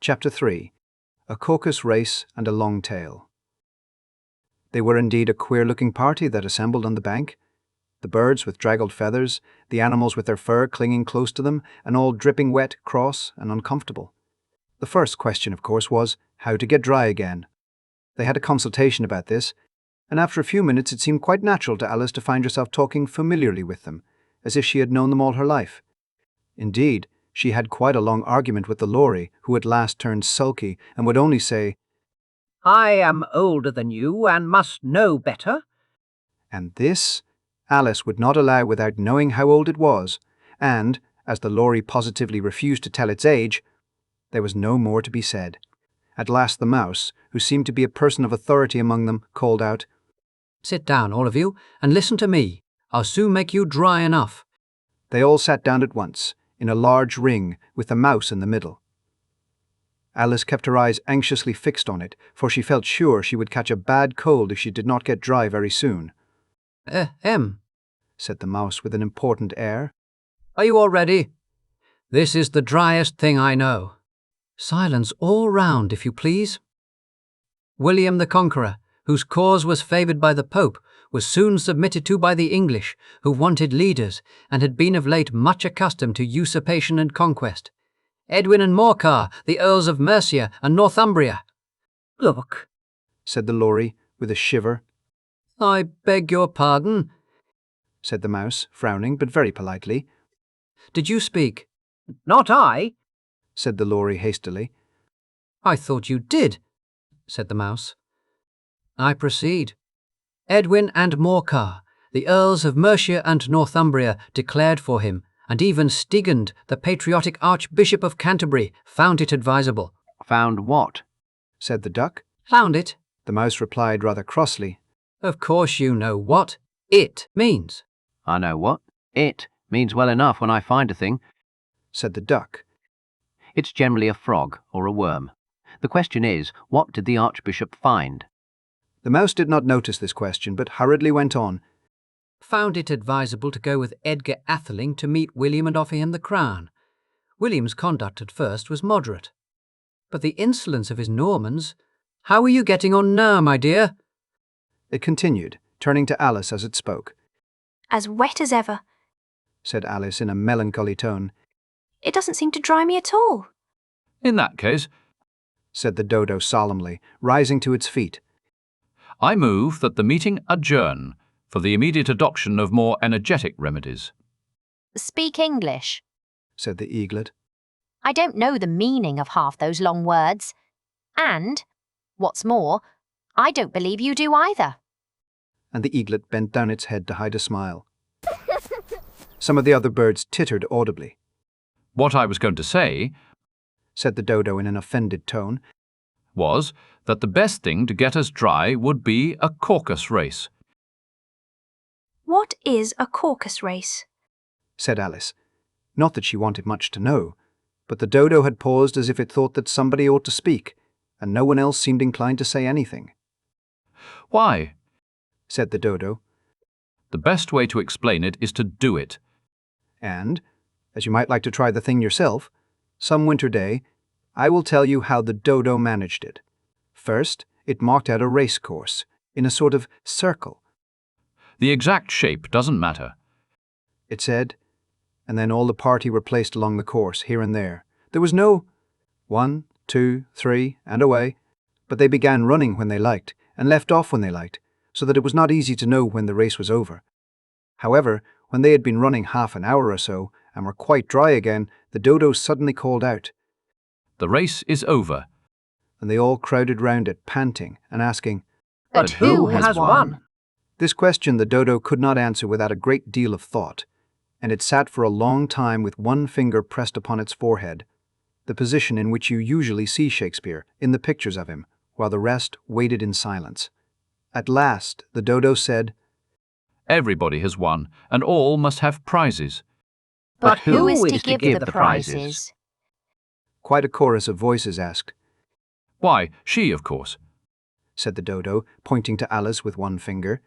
Chapter 3. A Caucus Race and a Long Tail. They were indeed a queer-looking party that assembled on the bank. The birds with draggled feathers, the animals with their fur clinging close to them, and all dripping wet, cross, and uncomfortable. The first question, of course, was how to get dry again. They had a consultation about this, and after a few minutes it seemed quite natural to Alice to find herself talking familiarly with them, as if she had known them all her life. Indeed, she had quite a long argument with the Lory, who at last turned sulky and would only say, "I am older than you and must know better." And this Alice would not allow without knowing how old it was, and, as the Lory positively refused to tell its age, there was no more to be said. At last the mouse, who seemed to be a person of authority among them, called out, "Sit down, all of you, and listen to me. I'll soon make you dry enough." They all sat down at once, in a large ring, with the mouse in the middle. Alice kept her eyes anxiously fixed on it, for she felt sure she would catch a bad cold if she did not get dry very soon. Said the mouse with an important air. "Are you all ready? This is the driest thing I know. Silence all round, if you please. William the Conqueror, whose cause was favoured by the Pope, was soon submitted to by the English, who wanted leaders, and had been of late much accustomed to usurpation and conquest. Edwin and Morcar, the Earls of Mercia and Northumbria." "Look," said the Lory, with a shiver. "I beg your pardon," said the mouse, frowning, but very politely. "Did you speak?" "Not I," said the Lory hastily. "I thought you did," said the mouse. "I proceed. Edwin and Morcar, the Earls of Mercia and Northumbria, declared for him, and even Stigand, the patriotic Archbishop of Canterbury, found it advisable." "Found what?" said the duck. "Found it." The mouse replied rather crossly. "Of course you know what it means." "I know what it means well enough when I find a thing," said the duck. "It's generally a frog or a worm. The question is, what did the Archbishop find?" The mouse did not notice this question, but hurriedly went on. "Found it advisable to go with Edgar Atheling to meet William and offer him the crown. William's conduct at first was moderate. But the insolence of his Normans— How are you getting on now, my dear?" It continued, turning to Alice as it spoke. "As wet as ever," said Alice in a melancholy tone. "It doesn't seem to dry me at all." "In that case," said the dodo solemnly, rising to its feet, "I move that the meeting adjourn for the immediate adoption of more energetic remedies." "Speak English," said the eaglet. "I don't know the meaning of half those long words. And, what's more, I don't believe you do either." And the eaglet bent down its head to hide a smile. Some of the other birds tittered audibly. "What I was going to say," said the dodo in an offended tone, "was that the best thing to get us dry would be a caucus race." "What is a caucus race?" said Alice. Not that she wanted much to know, but the dodo had paused as if it thought that somebody ought to speak, and no one else seemed inclined to say anything. "Why," said the dodo, "the best way to explain it is to do it." and, as you might like to try the thing yourself, some winter day, I will tell you how the dodo managed it. First, it marked out a race course, in a sort of circle. "The exact shape doesn't matter," it said, and then all the party were placed along the course, here and there. There was no 1, 2, 3, and away, but they began running when they liked, and left off when they liked, so that it was not easy to know when the race was over. However, when they had been running half an hour or so, and were quite dry again, the dodo suddenly called out, "The race is over." and they all crowded round it, panting and asking, "But who has won?" This question the dodo could not answer without a great deal of thought, and it sat for a long time with one finger pressed upon its forehead, the position in which you usually see Shakespeare in the pictures of him, while the rest waited in silence. At last the dodo said, "Everybody has won, and all must have prizes." "But who is to give the prizes?" Quite a chorus of voices asked. "Why, she, of course," said the dodo, pointing to Alice with one finger,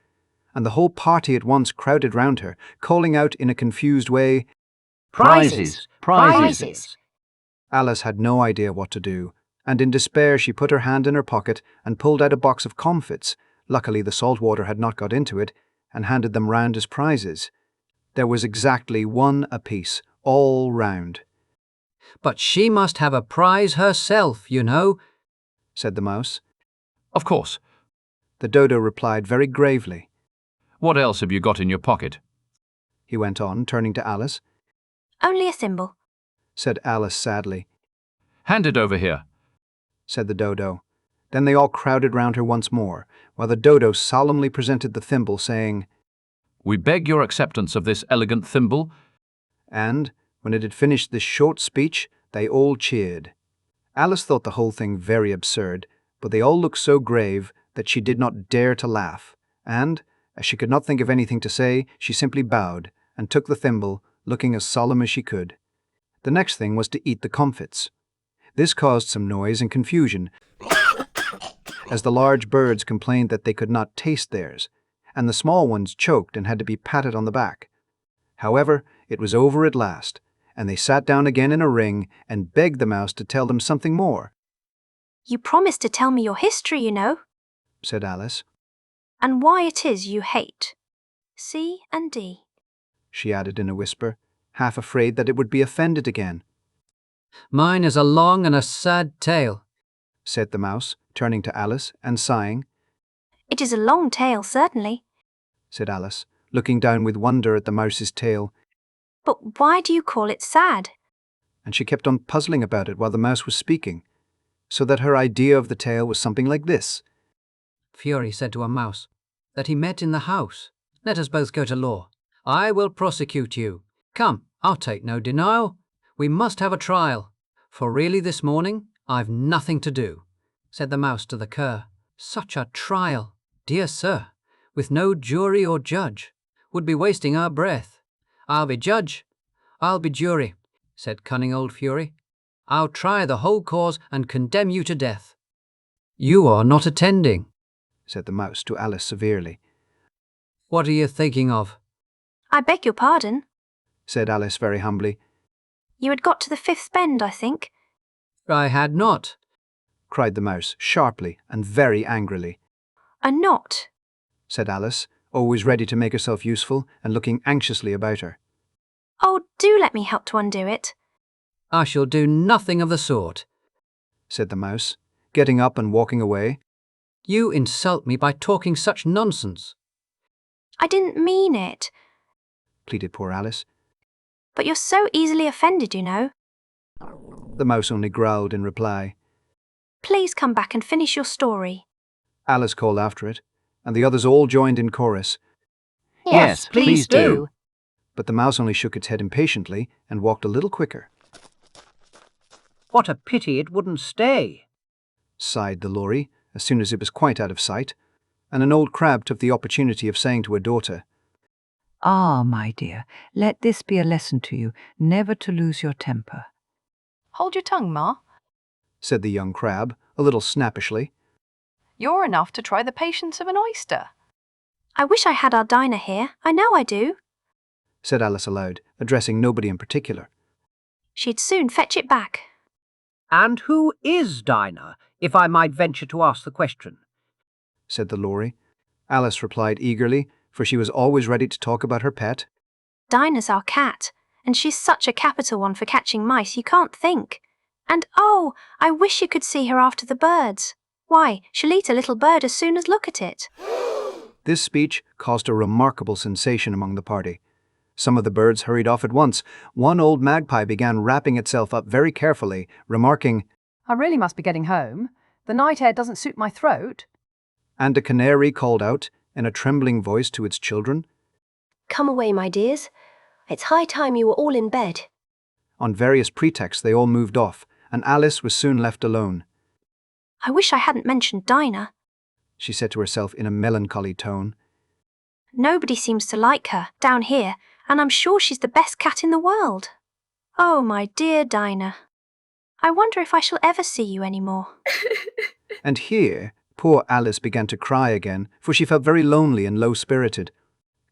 and the whole party at once crowded round her, calling out in a confused way, "Prizes! Prizes!" Alice had no idea what to do, and in despair she put her hand in her pocket and pulled out a box of comfits. Luckily the salt water had not got into it, and handed them round as prizes. There was exactly one apiece, all round. But she must have a prize herself, you know, said the mouse. Of course. The dodo replied very gravely. What else have you got in your pocket? He went on, turning to Alice. Only a thimble, Said Alice sadly. Hand it over here. Said the dodo. Then they all crowded round her once more, while the dodo solemnly presented the thimble, saying, We beg your acceptance of this elegant thimble. and, when it had finished this short speech, they all cheered. Alice thought the whole thing very absurd, but they all looked so grave that she did not dare to laugh, and, as she could not think of anything to say, she simply bowed and took the thimble, looking as solemn as she could. The next thing was to eat the comfits. This caused some noise and confusion, as the large birds complained that they could not taste theirs, and the small ones choked and had to be patted on the back. However, it was over at last, and they sat down again in a ring and begged the mouse to tell them something more. You promised to tell me your history, you know, Said Alice. and why it is you hate C and D. She added in a whisper, half afraid that it would be offended again. Mine is a long and a sad tale, Said the mouse, turning to Alice and sighing. It is a long tale, certainly, Said Alice, looking down with wonder at the mouse's tail, but why do you call it sad? and she kept on puzzling about it while the mouse was speaking, so that her idea of the tale was something like this. Fury said to a mouse, that he met in the house. Let us both go to law. I will prosecute you. Come, I'll take no denial. We must have a trial, for really this morning I've nothing to do, said the mouse to the cur. Such a trial, dear sir, with no jury or judge, would be wasting our breath. I'll be judge, I'll be jury, said cunning old Fury. I'll try the whole cause and condemn you to death. You are not attending, Said the mouse to Alice severely. What are you thinking of? I beg your pardon. Said Alice very humbly. You had got to the fifth bend, I think. I had not. Cried the mouse sharply and very angrily. A knot. Said Alice, always ready to make herself useful and looking anxiously about her. Oh, do let me help to undo it. I shall do nothing of the sort. Said the mouse, getting up and walking away. You insult me by talking such nonsense. I didn't mean it, Pleaded poor Alice. but you're so easily offended, you know. The mouse only growled in reply. Please come back and finish your story. Alice called after it, and the others all joined in chorus, Yes, please do. but the mouse only shook its head impatiently and walked a little quicker. What a pity it wouldn't stay. Sighed the Lory, as soon as it was quite out of sight, and an old crab took the opportunity of saying to her daughter, Ah, my dear, let this be a lesson to you, never to lose your temper. Hold your tongue, Ma. said the young crab, a little snappishly. You're enough to try the patience of an oyster. I wish I had our Dinah here. I know I do. Said Alice aloud, addressing nobody in particular. She'd soon fetch it back. And who is Dinah, if I might venture to ask the question? Said the Lory. Alice replied eagerly, for she was always ready to talk about her pet. Dinah's our cat, and she's such a capital one for catching mice you can't think. And oh, I wish you could see her after the birds. Why, she'll eat a little bird as soon as look at it. This speech caused a remarkable sensation among the party. Some of the birds hurried off at once. One old magpie began wrapping itself up very carefully, remarking, I really must be getting home. The night air doesn't suit my throat. and a canary called out, in a trembling voice to its children. Come away, my dears. It's high time you were all in bed. On various pretexts they all moved off, and Alice was soon left alone. I wish I hadn't mentioned Dinah. She said to herself in a melancholy tone. Nobody seems to like her down here, and I'm sure she's the best cat in the world. Oh, my dear Dinah. I wonder if I shall ever see you any more. And here, poor Alice began to cry again, for she felt very lonely and low-spirited.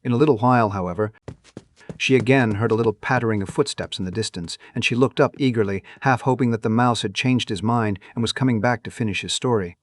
In a little while, however, She again heard a little pattering of footsteps in the distance, and she looked up eagerly, half hoping that the mouse had changed his mind and was coming back to finish his story.